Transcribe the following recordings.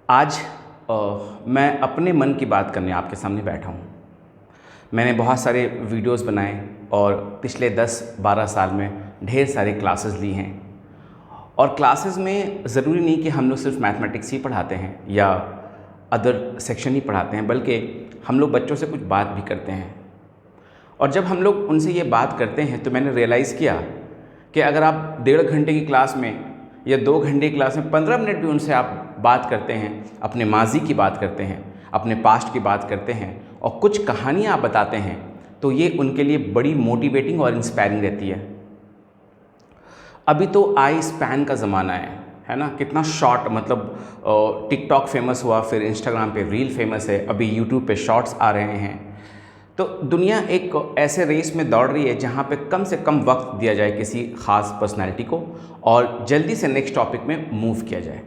आज मैं अपने मन की बात करने आपके सामने बैठा हूँ। मैंने बहुत सारे वीडियोस बनाए और पिछले 10-12 साल में ढेर सारे क्लासेस ली हैं। और क्लासेस में ज़रूरी नहीं कि हम लोग सिर्फ मैथमेटिक्स ही पढ़ाते हैं या अदर सेक्शन ही पढ़ाते हैं, बल्कि हम लोग बच्चों से कुछ बात भी करते हैं। और जब हम लोग उनसे ये बात करते हैं तो मैंने रियलाइज़ किया कि अगर आप 1.5 घंटे की क्लास में या 2 घंटे की क्लास में 15 मिनट भी उनसे आप बात करते हैं, अपने माजी की बात करते हैं, अपने पास्ट की बात करते हैं और कुछ कहानियाँ आप बताते हैं, तो ये उनके लिए बड़ी मोटिवेटिंग और इंस्पायरिंग रहती है। अभी तो आई स्पैन का ज़माना है ना। कितना शॉर्ट, मतलब टिकटॉक फेमस हुआ, फिर इंस्टाग्राम पे रील फेमस है, अभी यूट्यूब पे शॉर्ट्स आ रहे हैं। तो दुनिया एक ऐसे रेस में दौड़ रही है जहाँ पे कम से कम वक्त दिया जाए किसी ख़ास पर्सनैलिटी को और जल्दी से नेक्स्ट टॉपिक में मूव किया जाए।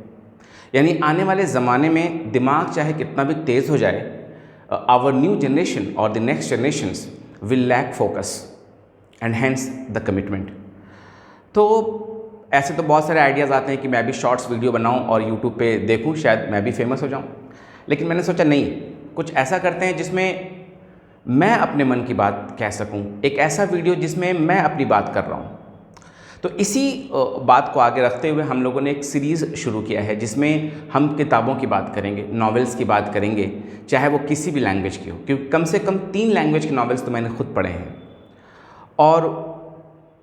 यानी आने वाले ज़माने में दिमाग चाहे कितना भी तेज़ हो जाए, आवर न्यू जनरेशन और the next generations will lack focus and hence the commitment. तो ऐसे तो बहुत सारे आइडियाज़ आते हैं कि मैं भी शॉर्ट्स वीडियो बनाऊं और यूट्यूब पे देखूं, शायद मैं भी फेमस हो जाऊं। लेकिन मैंने सोचा नहीं, कुछ ऐसा करते हैं जिसमें मैं अपने मन की बात कह सकूं, एक ऐसा वीडियो जिसमें मैं अपनी बात कर रहा हूं। तो इसी बात को आगे रखते हुए हम लोगों ने एक सीरीज़ शुरू किया है जिसमें हम किताबों की बात करेंगे, नॉवेल्स की बात करेंगे, चाहे वो किसी भी लैंग्वेज की हो, क्योंकि कम से कम 3 लैंग्वेज के नॉवेल्स तो मैंने खुद पढ़े हैं। और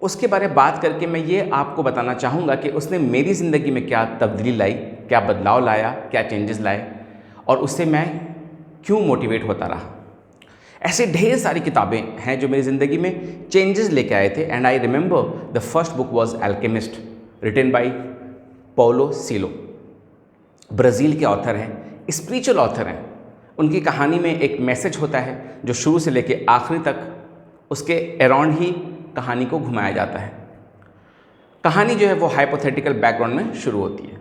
उसके बारे में बात करके मैं ये आपको बताना चाहूँगा कि उसने मेरी ज़िंदगी में क्या तब्दीली लाई, क्या बदलाव लाया, क्या चेंजेस लाए और उससे मैं क्यों मोटिवेट होता रहा। ऐसे ढेर सारी किताबें हैं जो मेरी ज़िंदगी में चेंजेस लेके आए थे। And I remember the first book was Alchemist, written by Paulo Coelho. Brazil के ऑथर हैं, स्पिरिचुअल ऑथर हैं। उनकी कहानी में एक मैसेज होता है जो शुरू से लेके आखिरी तक उसके अराउंड ही कहानी को घुमाया जाता है। कहानी जो है वो हाइपोथेटिकल बैकग्राउंड में शुरू होती है।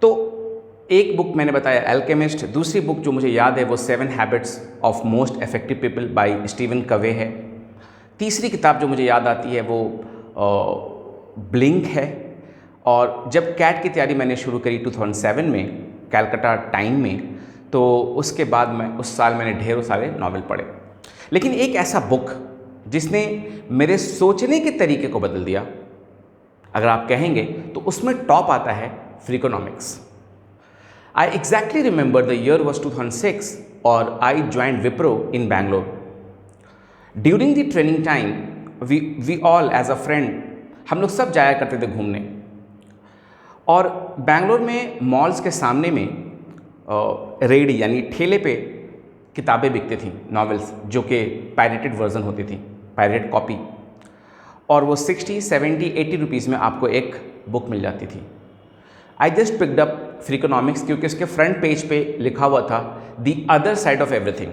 तो एक बुक मैंने बताया अल्केमिस्ट, दूसरी बुक जो मुझे याद है वो 7 habits of most effective people by Steven Covey है। तीसरी किताब जो मुझे याद आती है वो ब्लिंक है। और जब कैट की तैयारी मैंने शुरू करी 2007 में कैलकाटा टाइम में, तो उसके बाद उस साल मैंने ढेरों सारे नावल पढ़े। लेकिन एक ऐसा बुक जिसने मेरे सोचने के तरीके को बदल दिया, अगर आप कहेंगे तो उसमें टॉप आता है फ्रीकोनॉमिक्स। I exactly remember the year was 2006 और I joined Wipro in Bangalore. During the training time, we all as a friend, हम लोग सब जाया करते थे घूमने। और बैंगलोर में मॉल्स के सामने में रेडी यानी ठेले पे किताबें बिकती थी, नॉवेल्स, जो कि पायरेटेड वर्जन होती थी, पायरेट कॉपी। और वो 60, 70, 80 रुपीज़ में आपको एक बुक मिल जाती थी। आई जस्ट पिक्ड अप फ्रीकोनॉमिक्स क्योंकि उसके फ्रंट पेज पे लिखा हुआ था the other side of everything.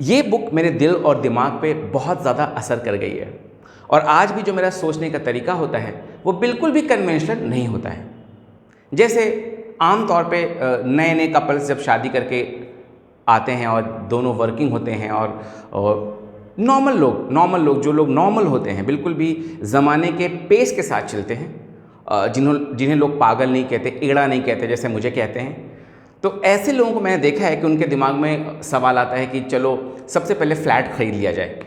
ये बुक मेरे दिल और दिमाग पे बहुत ज़्यादा असर कर गई है। और आज भी जो मेरा सोचने का तरीका होता है वो बिल्कुल भी कन्वेंशनल नहीं होता है। जैसे आम तौर पे नए नए कपल्स जब शादी करके आते हैं और दोनों वर्किंग होते हैं और नॉर्मल लोग जो लोग नॉर्मल होते हैं, बिल्कुल भी ज़माने के पेस के साथ चलते हैं, जिन्हें लोग पागल नहीं कहते, एड़ा नहीं कहते जैसे मुझे कहते हैं, तो ऐसे लोगों को मैंने देखा है कि उनके दिमाग में सवाल आता है कि चलो सबसे पहले फ्लैट खरीद लिया जाए,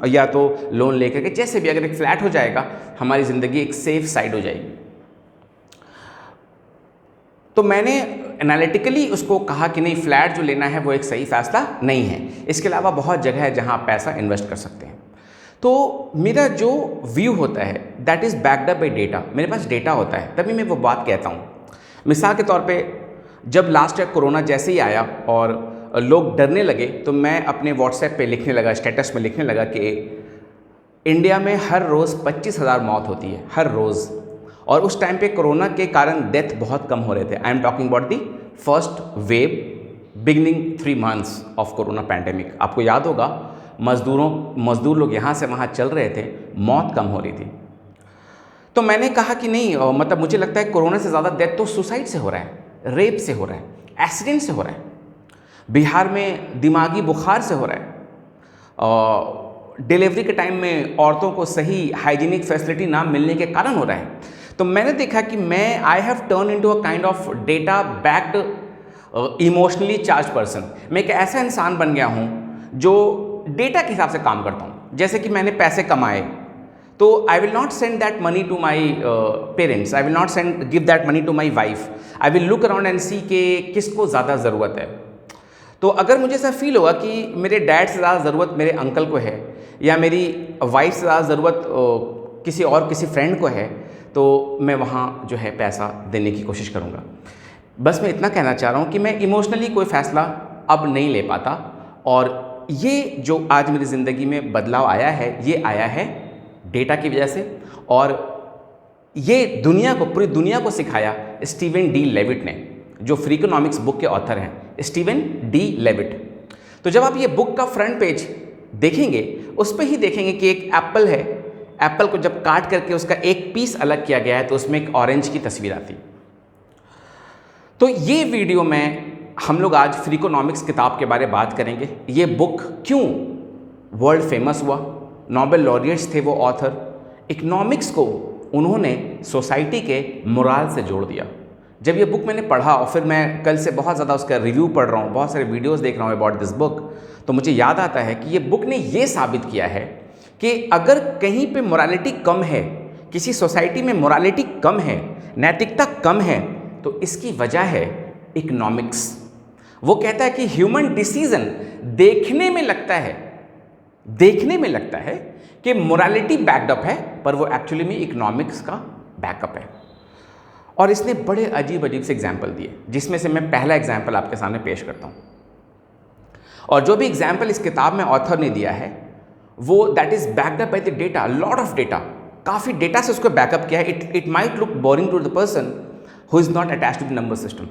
या तो लोन लेकर के, जैसे भी अगर एक फ्लैट हो जाएगा हमारी ज़िंदगी एक सेफ साइड हो जाएगी। तो मैंने एनालिटिकली उसको कहा कि नहीं, फ्लैट जो लेना है वो एक सही फैसला नहीं है, इसके अलावा बहुत जगह है जहाँ आप पैसा इन्वेस्ट कर सकते हैं। तो मेरा जो व्यू होता है that is backed up bye data. मेरे पास डेटा होता है तभी मैं वो बात कहता हूँ। मिसाल के तौर पे जब लास्ट ईयर कोरोना जैसे ही आया और लोग डरने लगे, तो मैं अपने व्हाट्सएप पे लिखने लगा, स्टेटस में लिखने लगा कि इंडिया में हर रोज़ 25,000 मौत होती है, हर रोज़। और उस टाइम पे कोरोना के कारण डेथ बहुत कम हो रहे थे। I am talking about the first wave, beginning 3 months of corona pandemic. आपको याद होगा मज़दूर लोग यहाँ से वहाँ चल रहे थे, मौत कम हो रही थी। तो मैंने कहा कि नहीं, मतलब मुझे लगता है कोरोना से ज़्यादा डेथ तो सुसाइड से हो रहा है, रेप से हो रहा है, एक्सीडेंट से हो रहा है, बिहार में दिमागी बुखार से हो रहा है, डिलीवरी के टाइम में औरतों को सही हाइजीनिक फैसिलिटी ना मिलने के कारण हो रहा है। तो मैंने देखा कि I have turn into a kind of data backed emotionally charge person. मैं एक ऐसा इंसान बन गया हूँ जो डेटा के हिसाब से काम करता हूँ। जैसे कि मैंने पैसे कमाए तो I will not send that money to my parents, I will not give that money to my wife, I will look around and see के किसको ज़्यादा ज़रूरत है। तो अगर मुझे ऐसा फील होगा कि मेरे डैड से ज़्यादा ज़रूरत मेरे अंकल को है या मेरी वाइफ से ज़्यादा ज़रूरत किसी फ्रेंड को है, तो मैं वहाँ जो है पैसा देने की कोशिश करूँगा। बस मैं इतना कहना चाह रहा हूँ कि मैं इमोशनली कोई फ़ैसला अब नहीं ले पाता, और ये जो आज मेरी ज़िंदगी में बदलाव आया है, ये आया है डेटा की वजह से। और ये पूरी दुनिया को सिखाया स्टीवन डी लेविट ने, जो फ्रीकोनॉमिक्स बुक के ऑथर हैं, स्टीवन डी लेविट। तो जब आप ये बुक का फ्रंट पेज देखेंगे, उस पर ही देखेंगे कि एक एप्पल है, एप्पल को जब काट करके उसका एक पीस अलग किया गया है तो उसमें एक ऑरेंज की तस्वीर आती। तो ये वीडियो में हम लोग आज फ्रीकोनॉमिक्स किताब के बारे में बात करेंगे। ये बुक क्यों वर्ल्ड फेमस हुआ, नोबेल लॉरिएट्स थे वो ऑथर, इकोनॉमिक्स को उन्होंने सोसाइटी के मोराल से जोड़ दिया। जब ये बुक मैंने पढ़ा और फिर मैं कल से बहुत ज़्यादा उसका रिव्यू पढ़ रहा हूँ, बहुत सारे वीडियोस देख रहा हूँ अबाउट दिस बुक, तो मुझे याद आता है कि ये बुक ने ये साबित किया है कि अगर कहीं पे मोरालिटी कम है, किसी सोसाइटी में मोरालिटी कम है, नैतिकता कम है, तो इसकी वजह है इकोनॉमिक्स। वो कहता है कि ह्यूमन डिसीजन देखने में लगता है कि मोरालिटी बैकअप है, पर वो एक्चुअली में इकोनॉमिक्स का बैकअप है। और इसने बड़े अजीब से एग्जाम्पल दिए, जिसमें से मैं पहला एग्जाम्पल आपके सामने पेश करता हूँ। और जो भी एग्जाम्पल इस किताब में ऑथर ने दिया है वो that is backed up by the data, lot of data, काफ़ी डेटा से उसको बैकअप किया है। It might look boring to the person who is not attached to the number system,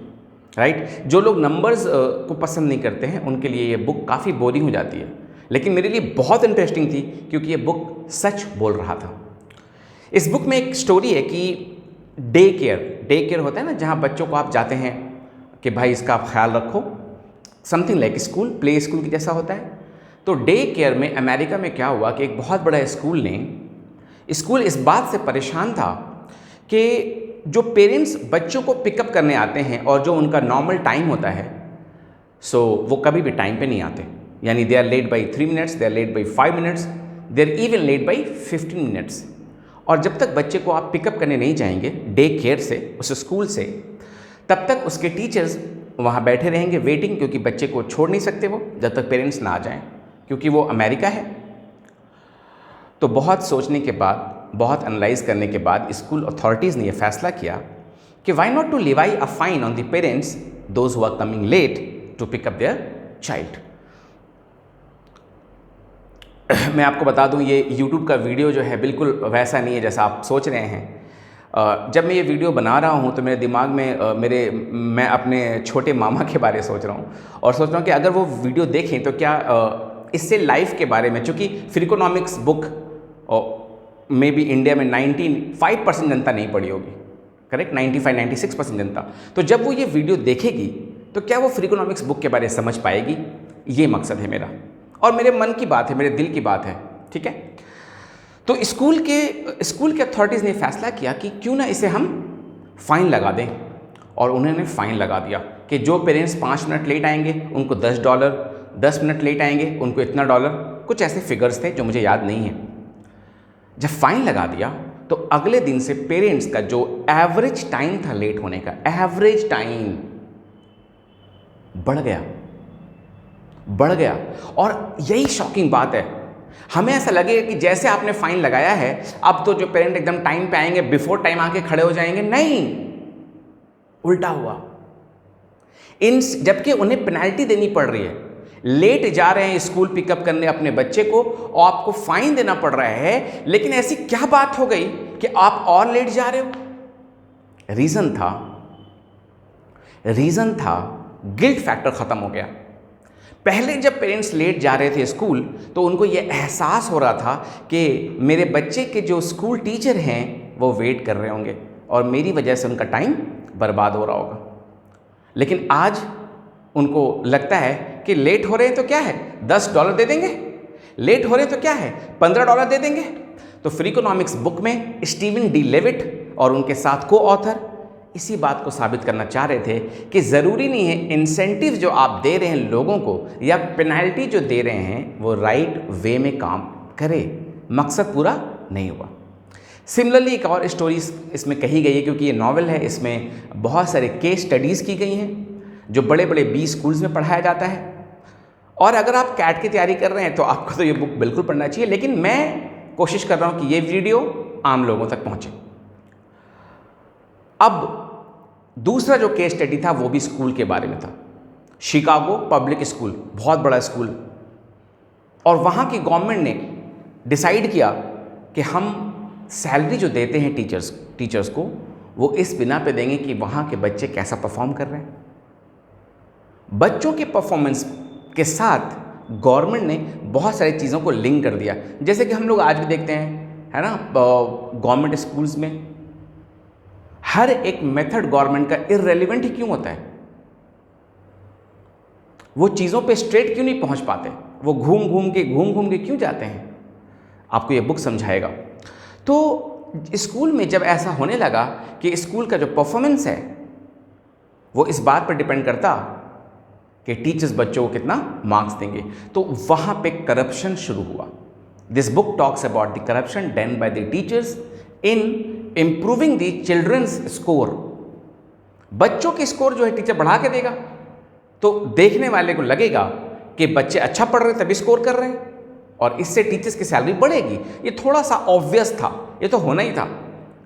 right. जो लोग नंबर्स को पसंद नहीं करते हैं उनके लिए ये बुक काफ़ी बोरिंग हो जाती है, लेकिन मेरे लिए बहुत इंटरेस्टिंग थी क्योंकि ये बुक सच बोल रहा था। इस बुक में एक स्टोरी है कि डे केयर होता है ना, जहाँ बच्चों को आप जाते हैं कि भाई इसका आप ख्याल रखो, something like school, play school की जैसा होता है। तो डे केयर में अमेरिका में क्या हुआ कि एक बहुत बड़ा स्कूल इस बात से परेशान था कि जो पेरेंट्स बच्चों को पिकअप करने आते हैं और जो उनका नॉर्मल टाइम होता है, सो वो कभी भी टाइम पे नहीं आते। यानी they are late by 3 minutes, they are late by 5 minutes, they are even late by 15 minutes. और जब तक बच्चे को आप पिकअप करने नहीं जाएंगे डे केयर से, उस स्कूल से, तब तक उसके टीचर्स वहाँ बैठे रहेंगे वेटिंग, क्योंकि बच्चे को छोड़ नहीं सकते वो जब तक पेरेंट्स ना आ जाएं, क्योंकि वो अमेरिका है। तो बहुत सोचने के बाद, बहुत एनालाइज करने के बाद स्कूल अथॉरिटीज़ ने यह फैसला किया कि why not to levy a fine on the parents those who are coming late to pick up their child. मैं आपको बता दूं, ये YouTube का वीडियो जो है बिल्कुल वैसा नहीं है जैसा आप सोच रहे हैं। जब मैं ये वीडियो बना रहा हूँ तो मेरे दिमाग में मैं अपने छोटे मामा के बारे में सोच रहा हूँ, और सोच रहा हूँ कि अगर वो वीडियो देखें तो क्या इससे लाइफ के बारे में, चूँकि फ्रीकोनॉमिक्स बुक में भी इंडिया में 95% जनता नहीं पढ़ी होगी, करेक्ट, 95-96% जनता। तो जब वो ये वीडियो देखेगी तो क्या वो फ्रीकोनॉमिक्स बुक के बारे में समझ पाएगी, ये मकसद है मेरा, और मेरे मन की बात है, मेरे दिल की बात है, ठीक है। तो स्कूल के अथॉरिटीज़ ने फैसला किया कि क्यों ना इसे हम फ़ाइन लगा दें, और उन्होंने फ़ाइन लगा दिया कि जो पेरेंट्स 5 मिनट लेट आएंगे उनको $10, 10 मिनट लेट आएंगे उनको इतना $, कुछ ऐसे फिगर्स थे जो मुझे याद नहीं है। जब फ़ाइन लगा दिया तो अगले दिन से पेरेंट्स का जो एवरेज टाइम था लेट होने का, एवरेज टाइम बढ़ गया। और यही शॉकिंग बात है, हमें ऐसा लगेगा कि जैसे आपने फ़ाइन लगाया है अब तो जो पेरेंट एकदम टाइम पे आएंगे, बिफोर टाइम आके खड़े हो जाएंगे, नहीं, उल्टा हुआ। जबकि उन्हें पेनल्टी देनी पड़ रही है, लेट जा रहे हैं स्कूल पिकअप करने अपने बच्चे को और आपको फाइन देना पड़ रहा है, लेकिन ऐसी क्या बात हो गई कि आप और लेट जा रहे हो? रीज़न था गिल्ट फैक्टर ख़त्म हो गया। पहले जब पेरेंट्स लेट जा रहे थे स्कूल तो उनको ये एहसास हो रहा था कि मेरे बच्चे के जो स्कूल टीचर हैं वो वेट कर रहे होंगे और मेरी वजह से उनका टाइम बर्बाद हो रहा होगा। लेकिन आज उनको लगता है कि लेट हो रहे हैं तो क्या है, $10 दे देंगे, लेट हो रहे हैं तो क्या है, $15 दे देंगे। तो फ्रीकोनॉमिक्स बुक में स्टीवन डी लेविट और उनके साथ को ऑथर इसी बात को साबित करना चाह रहे थे कि ज़रूरी नहीं है इंसेंटिव जो आप दे रहे हैं लोगों को या पेनल्टी जो दे रहे हैं वो राइट वे में काम करे, मकसद पूरा नहीं हुआ। सिमिलरली एक और स्टोरी इसमें कही गई है, क्योंकि ये नॉवल है, इसमें बहुत सारे केस स्टडीज़ की गई हैं जो बड़े बड़े बी स्कूल्स में पढ़ाया जाता है। और अगर आप कैट की तैयारी कर रहे हैं तो आपको तो ये बुक बिल्कुल पढ़ना चाहिए, लेकिन मैं कोशिश कर रहा हूँ कि ये वीडियो आम लोगों तक पहुँचे। अब दूसरा जो केस स्टडी था वो भी स्कूल के बारे में था, शिकागो पब्लिक स्कूल, बहुत बड़ा स्कूल, और वहाँ की गवर्नमेंट ने डिसाइड किया कि हम सैलरी जो देते हैं टीचर्स को वो इस बिना पे देंगे कि वहाँ के बच्चे कैसा परफॉर्म कर रहे हैं। बच्चों के परफॉर्मेंस के साथ गवर्नमेंट ने बहुत सारी चीज़ों को लिंक कर दिया, जैसे कि हम लोग आज भी देखते हैं, है ना, गवर्नमेंट स्कूल्स में हर एक मेथड गवर्नमेंट का इररेलेवेंट ही क्यों होता है? वो चीज़ों पे स्ट्रेट क्यों नहीं पहुंच पाते? वो घूम घूम के क्यों जाते हैं? आपको ये बुक समझाएगा। तो स्कूल में जब ऐसा होने लगा कि स्कूल का जो परफॉर्मेंस है वो इस बात पर डिपेंड करता कि टीचर्स बच्चों को कितना मार्क्स देंगे, तो वहाँ पे करप्शन शुरू हुआ। This book talks about the corruption done by the teachers in improving the childrens score. बच्चों के स्कोर जो है टीचर बढ़ा के देगा तो देखने वाले को लगेगा कि बच्चे अच्छा पढ़ रहे हैं तभी स्कोर कर रहे हैं, और इससे टीचर्स की सैलरी बढ़ेगी। ये थोड़ा सा ऑब्वियस था, ये तो होना ही था।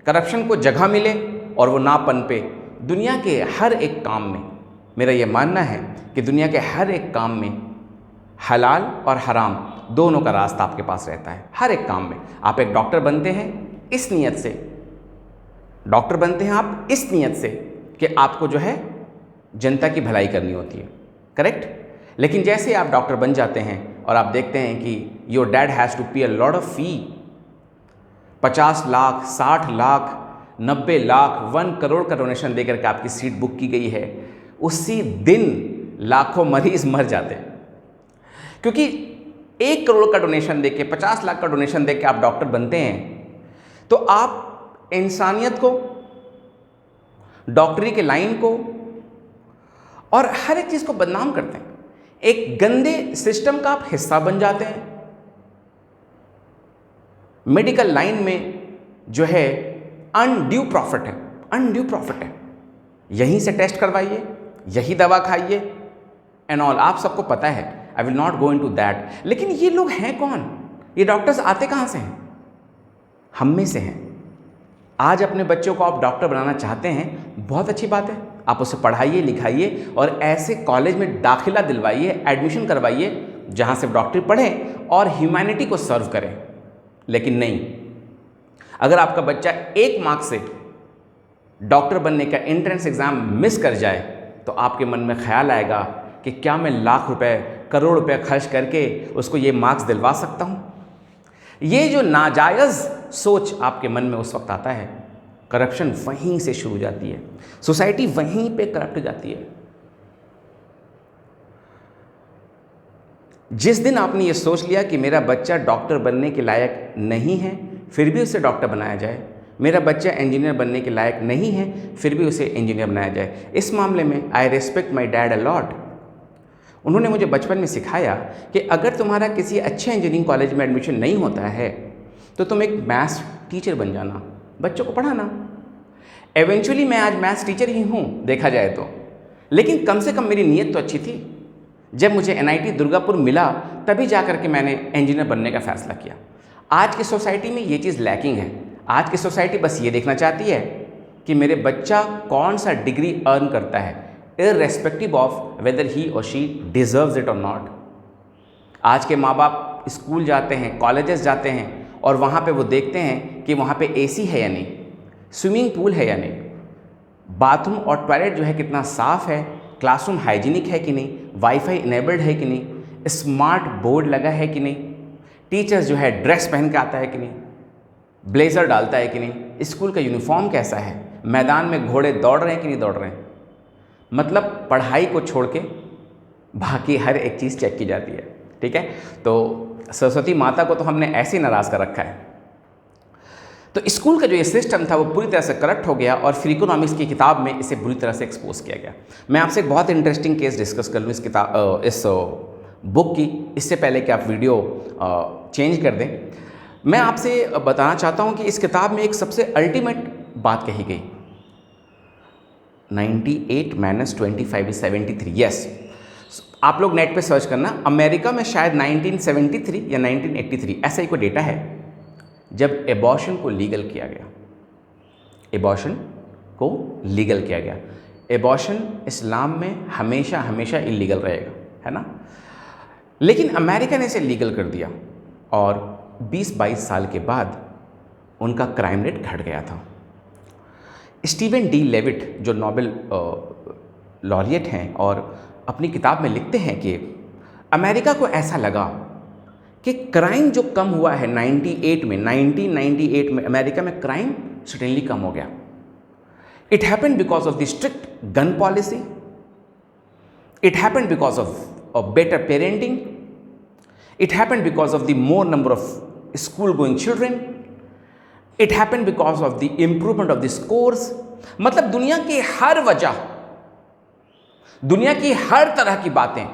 करप्शन को जगह मिले और वो ना पनपे। दुनिया के हर एक काम में, मेरा ये मानना है कि दुनिया के हर एक काम में हलाल और हराम दोनों का रास्ता आपके पास रहता है। हर एक काम में आप एक डॉक्टर बनते हैं इस नियत से, डॉक्टर बनते हैं आप इस नियत से कि आपको जो है जनता की भलाई करनी होती है, करेक्ट। लेकिन जैसे आप डॉक्टर बन जाते हैं और आप देखते हैं कि योर डैड हैज़ टू पे अ लॉट ऑफ फी, 50 लाख 60 लाख 90 लाख 1 करोड़ का डोनेशन देकर के आपकी सीट बुक की गई है, उसी दिन लाखों मरीज मर जाते हैं। क्योंकि 1 करोड़ का डोनेशन देके 50 लाख का डोनेशन देके आप डॉक्टर बनते हैं तो आप इंसानियत को, डॉक्टरी के लाइन को और हर एक चीज़ को बदनाम करते हैं। एक गंदे सिस्टम का आप हिस्सा बन जाते हैं। मेडिकल लाइन में जो है अनड्यू प्रॉफिट है, अनड्यू प्रॉफिट है। यहीं से टेस्ट करवाइए, यही दवा खाइए एंड ऑल, आप सबको पता है। आई will not go into that. लेकिन ये लोग हैं कौन? ये डॉक्टर्स आते कहाँ से हैं? हम में से हैं। आज अपने बच्चों को आप डॉक्टर बनाना चाहते हैं, बहुत अच्छी बात है, आप उसे पढ़ाइए लिखाइए और ऐसे कॉलेज में दाखिला दिलवाइए, एडमिशन करवाइए जहाँ से डॉक्टरी पढ़ें और ह्यूमैनिटी को सर्व करें। लेकिन नहीं, अगर आपका बच्चा 1 मार्क से डॉक्टर बनने का एंट्रेंस एग्ज़ाम मिस कर जाए तो आपके मन में ख्याल आएगा कि क्या मैं लाख रुपए करोड़ रुपए खर्च करके उसको ये मार्क्स दिलवा सकता हूँ? ये जो नाजायज़ सोच आपके मन में उस वक्त आता है, करप्शन वहीं से शुरू हो जाती है, सोसाइटी वहीं पे करप्ट हो जाती है। जिस दिन आपने ये सोच लिया कि मेरा बच्चा डॉक्टर बनने के लायक नहीं है फिर भी उसे डॉक्टर बनाया जाए, मेरा बच्चा इंजीनियर बनने के लायक नहीं है फिर भी उसे इंजीनियर बनाया जाए, इस मामले में आई respect my dad a lot. उन्होंने मुझे बचपन में सिखाया कि अगर तुम्हारा किसी अच्छे इंजीनियरिंग कॉलेज में एडमिशन नहीं होता है तो तुम एक मैथ्स टीचर बन जाना, बच्चों को पढ़ाना। एवेंचुअली मैं आज मैथ्स टीचर ही हूँ देखा जाए तो, लेकिन कम से कम मेरी नीयत तो अच्छी थी। जब मुझे NIT दुर्गापुर मिला तभी जा कर के मैंने इंजीनियर बनने का फ़ैसला किया। आज की सोसाइटी में ये चीज़ लैकिंग है। आज की सोसाइटी बस ये देखना चाहती है कि मेरे बच्चा कौन सा डिग्री अर्न करता है, इररेस्पेक्टिव ऑफ वेदर ही और शी डिज़र्व्स इट और नॉट। आज के माँ बाप स्कूल जाते हैं, कॉलेजेस जाते हैं और वहाँ पे वो देखते हैं कि वहाँ पे AC है या नहीं, स्विमिंग पूल है या नहीं, बाथरूम और टॉयलेट जो है कितना साफ़ है, क्लासरूम हाइजीनिक है कि नहीं, वाईफाई इनेबल्ड है कि नहीं, स्मार्ट बोर्ड लगा है कि नहीं, टीचर्स जो है ड्रेस पहन के आता है कि नहीं, ब्लेज़र डालता है कि नहीं, स्कूल का यूनिफॉर्म कैसा है, मैदान में घोड़े दौड़ रहे हैं कि नहीं दौड़ रहे हैं। मतलब पढ़ाई को छोड़ के बाकी हर एक चीज़ चेक की जाती है। ठीक है, तो सरस्वती माता को तो हमने ऐसे ही नाराज़ कर रखा है। तो स्कूल का जो ये सिस्टम था वो पूरी तरह से करप्ट हो गया और फिर इकोनॉमिक्स की किताब में इसे बुरी तरह से एक्सपोज किया गया। मैं आपसे एक बहुत इंटरेस्टिंग केस डिस्कस कर लूँ इस बुक की, इससे पहले कि आप वीडियो चेंज कर दें। मैं आपसे बताना चाहता हूँ कि इस किताब में एक सबसे अल्टीमेट बात कही गई, 98 - 25 = 73। यस, आप लोग नेट पे सर्च करना, अमेरिका में शायद 1973 या 1983 ऐसा ही कोई डेटा है जब एबॉर्शन को लीगल किया गया। एबॉर्शन को लीगल किया गया। एबॉर्शन इस्लाम में हमेशा हमेशा इलीगल रहेगा, है ना, लेकिन अमेरिका ने इसे लीगल कर दिया और 20-22 साल के बाद उनका क्राइम रेट घट गया था। स्टीवन डी लेविट जो नोबेल लॉरिएट हैं और अपनी किताब में लिखते हैं कि अमेरिका को ऐसा लगा कि क्राइम जो कम हुआ है 1998 में अमेरिका में क्राइम सडनली कम हो गया। It happened because of the strict gun policy, it happened because of better parenting, it happened because of the more number of school going children, it happened because of the improvement of the scores. मतलब दुनिया की हर वजह, दुनिया की हर तरह की बातें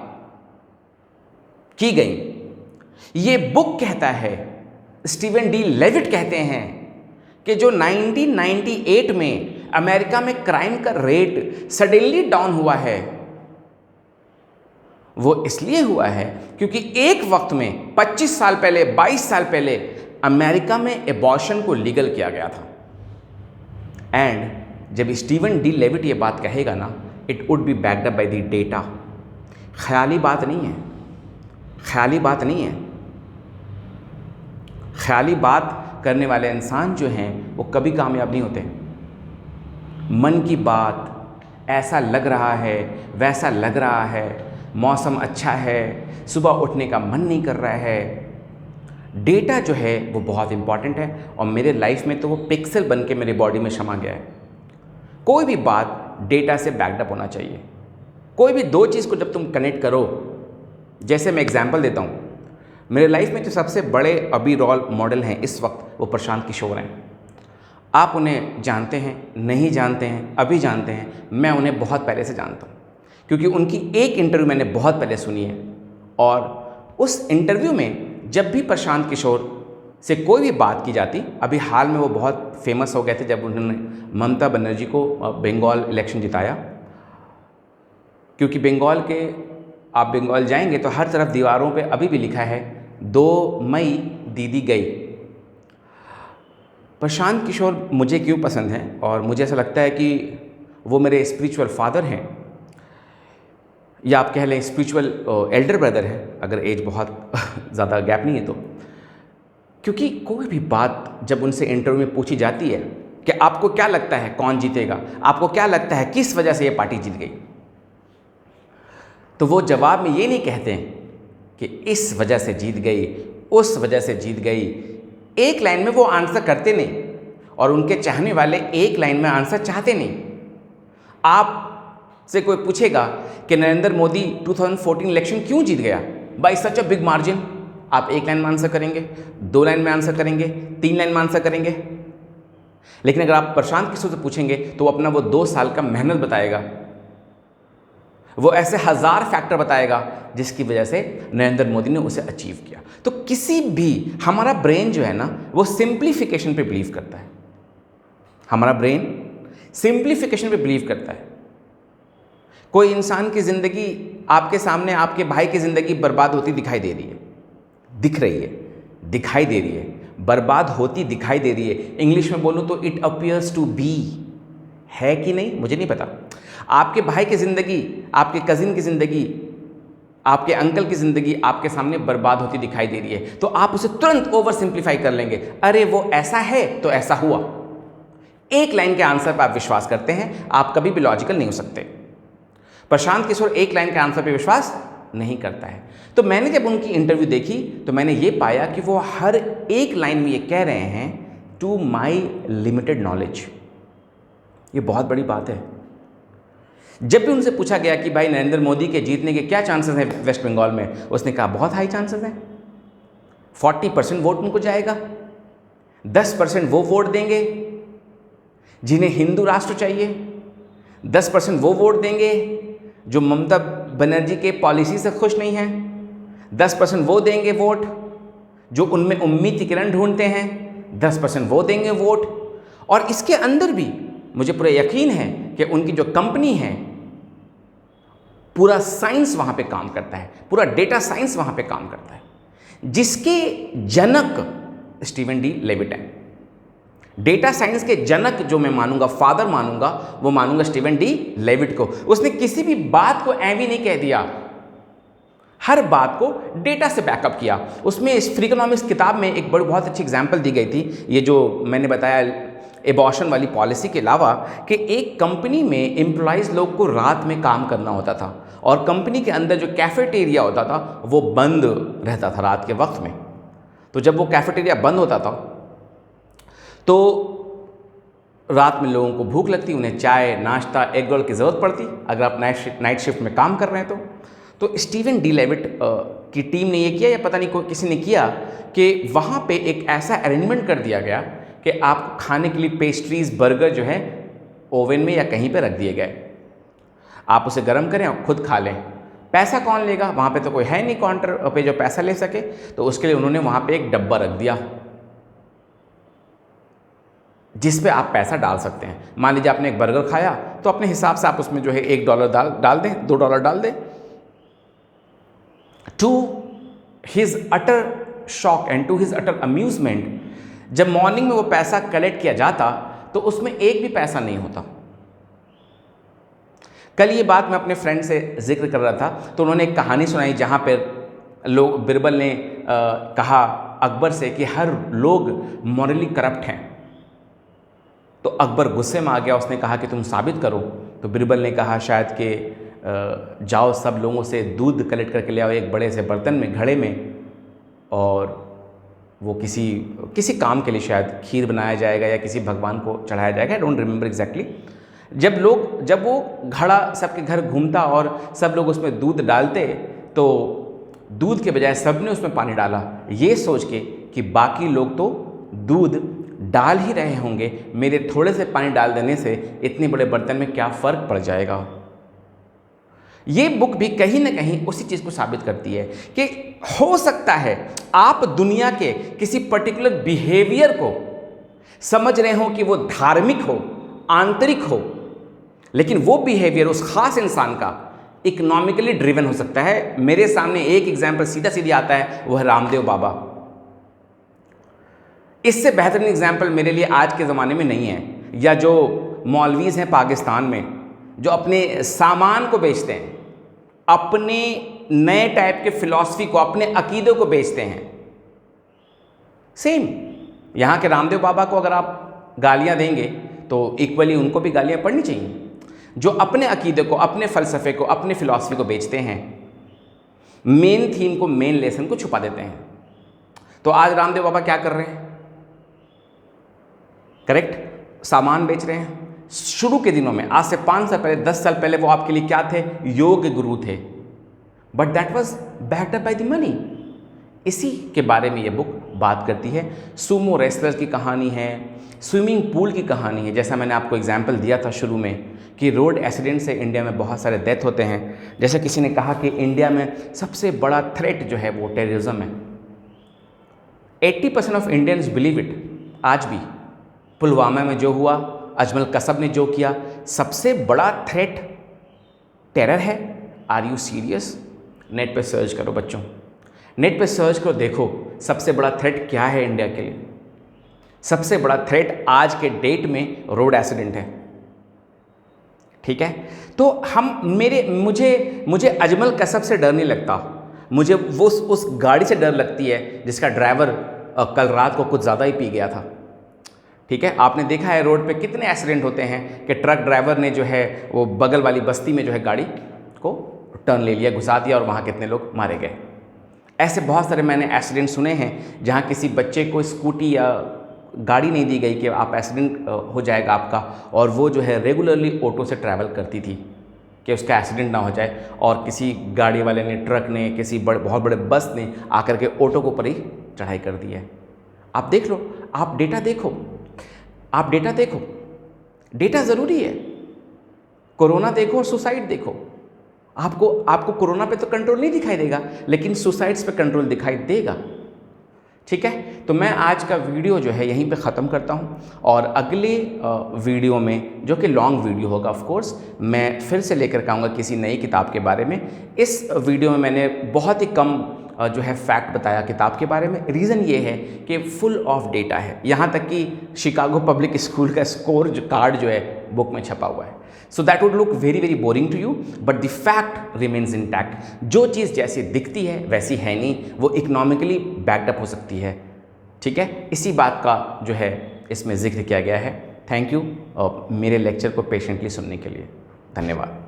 की गई। ये बुक कहता है, स्टीवन डी लेविट कहते हैं कि जो 1998 में अमेरिका में क्राइम का रेट सडनली डाउन हुआ है वो इसलिए हुआ है क्योंकि एक वक्त में 25 साल पहले, 22 साल पहले अमेरिका में एबॉर्शन को लीगल किया गया था। एंड जब स्टीवन डी लेविट ये बात कहेगा ना, it would be backed up by the data. ख्याली बात नहीं है, ख्याली बात नहीं है। ख्याली बात करने वाले इंसान जो हैं वो कभी कामयाब नहीं होते। मन की बात, ऐसा लग रहा है, वैसा लग रहा है, मौसम अच्छा है, सुबह उठने का मन नहीं कर रहा है, डेटा जो है वो बहुत इंपॉर्टेंट है। और मेरे लाइफ में तो वो पिक्सल बन के मेरे बॉडी में समा गया है। कोई भी बात डेटा से बैकड अप होना चाहिए। कोई भी दो चीज़ को जब तुम कनेक्ट करो, जैसे मैं एग्जांपल देता हूँ, मेरे लाइफ में जो सबसे बड़े अभी रोल मॉडल हैं इस वक्त वो प्रशांत किशोर हैं। आप उन्हें जानते हैं, नहीं जानते हैं, अभी जानते हैं, मैं उन्हें बहुत पहले से जानता हूँ क्योंकि उनकी एक इंटरव्यू मैंने बहुत पहले सुनी है। और उस इंटरव्यू में जब भी प्रशांत किशोर से कोई भी बात की जाती, अभी हाल में वो बहुत फेमस हो गए थे जब उन्होंने ममता बनर्जी को बंगाल इलेक्शन जिताया, क्योंकि बंगाल के, आप बंगाल जाएंगे तो हर तरफ दीवारों पे अभी भी लिखा है 2 मई दीदी गई। प्रशांत किशोर मुझे क्यों पसंद हैं और मुझे ऐसा लगता है कि वो मेरे स्पिरिचुअल फादर हैं, या आप कह लें स्पिरिचुअल एल्डर ब्रदर है, अगर एज बहुत ज़्यादा गैप नहीं है तो। क्योंकि कोई भी बात जब उनसे इंटरव्यू में पूछी जाती है कि आपको क्या लगता है कौन जीतेगा, आपको क्या लगता है किस वजह से ये पार्टी जीत गई, तो वो जवाब में ये नहीं कहते हैं कि इस वजह से जीत गई, उस वजह से जीत गई। एक लाइन में वो आंसर करते नहीं और उनके चाहने वाले एक लाइन में आंसर चाहते नहीं। आप से कोई पूछेगा कि नरेंद्र मोदी 2014 इलेक्शन क्यों जीत गया bye such a big margin, आप एक लाइन में आंसर करेंगे, 2 लाइन में आंसर करेंगे, 3 लाइन में आंसर करेंगे। लेकिन अगर आप प्रशांत किशोर से पूछेंगे तो वो अपना वो 2 साल का मेहनत बताएगा, वो ऐसे 1000 फैक्टर बताएगा जिसकी वजह से नरेंद्र मोदी ने उसे अचीव किया। तो किसी भी, हमारा ब्रेन जो है ना वो सिंप्लीफिकेशन पे बिलीव करता है। हमारा ब्रेन सिंप्लीफिकेशन पे बिलीव करता है। कोई इंसान की ज़िंदगी आपके सामने, आपके भाई की ज़िंदगी बर्बाद होती दिखाई दे रही है, दिख रही है, दिखाई दे रही है, बर्बाद होती दिखाई दे रही है। इंग्लिश में बोलूँ तो इट अपीयर्स टू बी, है कि नहीं मुझे नहीं पता। आपके भाई की ज़िंदगी, आपके कज़िन की ज़िंदगी, आपके अंकल की ज़िंदगी आपके सामने बर्बाद होती दिखाई दे रही है, तो आप उसे तुरंत ओवर सिंप्लीफाई कर लेंगे, अरे वो ऐसा है तो ऐसा हुआ। एक लाइन के आंसर पर आप विश्वास करते हैं, आप कभी भी लॉजिकल नहीं हो सकते। प्रशांत किशोर एक लाइन के आंसर पे विश्वास नहीं करता है। तो मैंने जब उनकी इंटरव्यू देखी तो मैंने ये पाया कि वो हर एक लाइन में ये कह रहे हैं, टू माई लिमिटेड नॉलेज। ये बहुत बड़ी बात है। जब भी उनसे पूछा गया कि भाई नरेंद्र मोदी के जीतने के क्या चांसेस हैं वेस्ट बंगाल में, उसने कहा बहुत हाई चांसेस हैं, 40% वोट उनको जाएगा। 10% वो वोट देंगे जिन्हें हिंदू राष्ट्र चाहिए, 10% वो वोट देंगे जो ममता बनर्जी के पॉलिसी से खुश नहीं हैं, 10% वो देंगे वोट जो उनमें उम्मीद की किरण ढूंढते हैं, 10% वो देंगे वोट। और इसके अंदर भी मुझे पूरा यकीन है कि उनकी जो कंपनी है, पूरा साइंस वहाँ पे काम करता है, पूरा डेटा साइंस वहाँ पे काम करता है, जिसके जनक स्टीवन डी लेविट है। डेटा साइंस के जनक जो मैं मानूंगा, फादर मानूंगा, वो मानूंगा स्टीवन डी लेविट को। उसने किसी भी बात को ऐवी नहीं कह दिया, हर बात को डेटा से बैकअप किया। उसमें इस फ्रीकोनॉमिक्स किताब में एक बहुत अच्छी एग्जांपल दी गई थी, ये जो मैंने बताया एबॉर्शन वाली पॉलिसी के अलावा, कि एक कंपनी में एम्प्लॉइज़ लोग को रात में काम करना होता था और कंपनी के अंदर जो कैफेटेरिया होता था वो बंद रहता था रात के वक्त में। तो जब वो कैफेटेरिया बंद होता था तो रात में लोगों को भूख लगती, उन्हें चाय, नाश्ता, एग रोल की ज़रूरत पड़ती अगर आप नाइट शिफ्ट में काम कर रहे हैं तो स्टीवन डी लेविट की टीम ने ये किया, या पता नहीं कोई किसी ने किया, कि वहाँ पे एक ऐसा अरेंजमेंट कर दिया गया कि आपको खाने के लिए पेस्ट्रीज़, बर्गर जो है ओवन में या कहीं पे रख दिए गए, आप उसे गर्म करें और खुद खा लें। पैसा कौन लेगा, वहाँ पे तो कोई है नहीं काउंटर पे जो पैसा ले सके, तो उसके लिए उन्होंने वहाँ पे एक डब्बा रख दिया जिस पे आप पैसा डाल सकते हैं। मान लीजिए आपने एक बर्गर खाया तो अपने हिसाब से आप उसमें जो है $1 डाल दें, $2 डाल दें। To his utter shock and to his utter amusement, जब मॉर्निंग में वो पैसा कलेक्ट किया जाता तो उसमें एक भी पैसा नहीं होता। कल ये बात मैं अपने फ्रेंड से जिक्र कर रहा था तो उन्होंने एक कहानी सुनाई जहाँ पर लोग, बिरबल ने कहा अकबर से कि हर लोग मॉरली करप्ट हैं। तो अकबर गुस्से में आ गया, उसने कहा कि तुम साबित करो। तो बिरबल ने कहा शायद कि जाओ सब लोगों से दूध कलेक्ट करके ले आओ एक बड़े से बर्तन में, घड़े में, और वो किसी काम के लिए शायद खीर बनाया जाएगा या किसी भगवान को चढ़ाया जाएगा, आई डोंट रिमेंबर एग्जैक्टली। जब वो घड़ा सबके घर घूमता और सब लोग उसमें दूध डालते तो दूध के बजाय सब ने उसमें पानी डाला, ये सोच के कि बाकी लोग तो दूध डाल ही रहे होंगे, मेरे थोड़े से पानी डाल देने से इतने बड़े बर्तन में क्या फ़र्क पड़ जाएगा। ये बुक भी कहीं ना कहीं उसी चीज़ को साबित करती है कि हो सकता है आप दुनिया के किसी पर्टिकुलर बिहेवियर को समझ रहे हो कि वो धार्मिक हो, आंतरिक हो, लेकिन वो बिहेवियर उस खास इंसान का इकोनॉमिकली ड्रिवन हो सकता है। मेरे सामने एक एग्जाम्पल सीधा सीधा आता है, वो है रामदेव बाबा। इससे बेहतरीन एग्जाम्पल मेरे लिए आज के ज़माने में नहीं है। या जो मौलवीज़ हैं पाकिस्तान में जो अपने सामान को बेचते हैं, अपने नए टाइप के फ़िलॉसफी को, अपने अकीदों को बेचते हैं। सेम यहाँ के रामदेव बाबा को अगर आप गालियाँ देंगे तो इक्वली उनको भी गालियाँ पड़नी चाहिए, जो अपने अकीदे को, अपने फ़लसफ़े को, अपने फ़िलॉसफी को बेचते हैं, मेन थीम को, मेन लेसन को छुपा देते हैं। तो आज रामदेव बाबा क्या कर रहे हैं? करेक्ट, सामान बेच रहे हैं। शुरू के दिनों में, आज से 5 साल पहले, 10 साल पहले वो आपके लिए क्या थे? योग गुरु थे, but that was backed up by the money. इसी के बारे में ये बुक बात करती है। सूमो रेसलर की कहानी है, स्विमिंग पूल की कहानी है, जैसा मैंने आपको एग्जाम्पल दिया था शुरू में कि रोड एक्सीडेंट से इंडिया में बहुत सारे डेथ होते हैं। जैसे किसी ने कहा कि इंडिया में सबसे बड़ा थ्रेट जो है वो टेररिज्म है। 80% ऑफ इंडियंस बिलीव इट। आज भी पुलवामा में जो हुआ, अजमल कसब ने जो किया, सबसे बड़ा थ्रेट टेरर है। Are you serious? नेट पे सर्च करो बच्चों, नेट पे सर्च करो, देखो सबसे बड़ा थ्रेट क्या है इंडिया के लिए। सबसे बड़ा थ्रेट आज के डेट में रोड एक्सीडेंट है। ठीक है, तो मुझे अजमल कसब से डर नहीं लगता, मुझे वो उस गाड़ी से डर लगती है जिसका ड्राइवर कल रात को कुछ ज़्यादा ही पी गया था। ठीक है, आपने देखा है रोड पे कितने एक्सीडेंट होते हैं कि ट्रक ड्राइवर ने जो है वो बगल वाली बस्ती में जो है गाड़ी को टर्न ले लिया, घुसा दिया और वहाँ कितने लोग मारे गए। ऐसे बहुत सारे मैंने एक्सीडेंट सुने हैं जहाँ किसी बच्चे को स्कूटी या गाड़ी नहीं दी गई कि आप एक्सीडेंट हो जाएगा आपका, और वो जो है रेगुलरली ऑटो से ट्रैवल करती थी कि उसका एक्सीडेंट ना हो जाए, और किसी गाड़ी वाले ने, ट्रक ने, किसी बहुत बड़े बस ने आकर के ऑटो के ऊपर ही चढ़ाई कर दी है। आप देख लो, आप डेटा देखो, आप डेटा देखो, डेटा ज़रूरी है। कोरोना देखो और सुसाइड देखो। आपको कोरोना पे तो कंट्रोल नहीं दिखाई देगा, लेकिन सुसाइड्स पे कंट्रोल दिखाई देगा। ठीक है, तो मैं आज का वीडियो जो है यहीं पे ख़त्म करता हूँ, और अगले वीडियो में, जो कि लॉन्ग वीडियो होगा ऑफ कोर्स, मैं फिर से लेकर के आऊँगा किसी नई किताब के बारे में। इस वीडियो में मैंने बहुत ही कम जो है फैक्ट बताया किताब के बारे में। रीज़न ये है कि फुल ऑफ डेटा है, यहाँ तक कि शिकागो पब्लिक स्कूल का स्कोर कार्ड जो है बुक में छपा हुआ है। So that would look very very boring to you, but the fact remains intact. जो चीज़ जैसी दिखती है वैसी है नहीं, वो इकोनॉमिकली बैकअप हो सकती है। ठीक है, इसी बात का जो है इसमें जिक्र किया गया है। थैंक यू मेरे लेक्चर को पेशेंटली सुनने के लिए। धन्यवाद।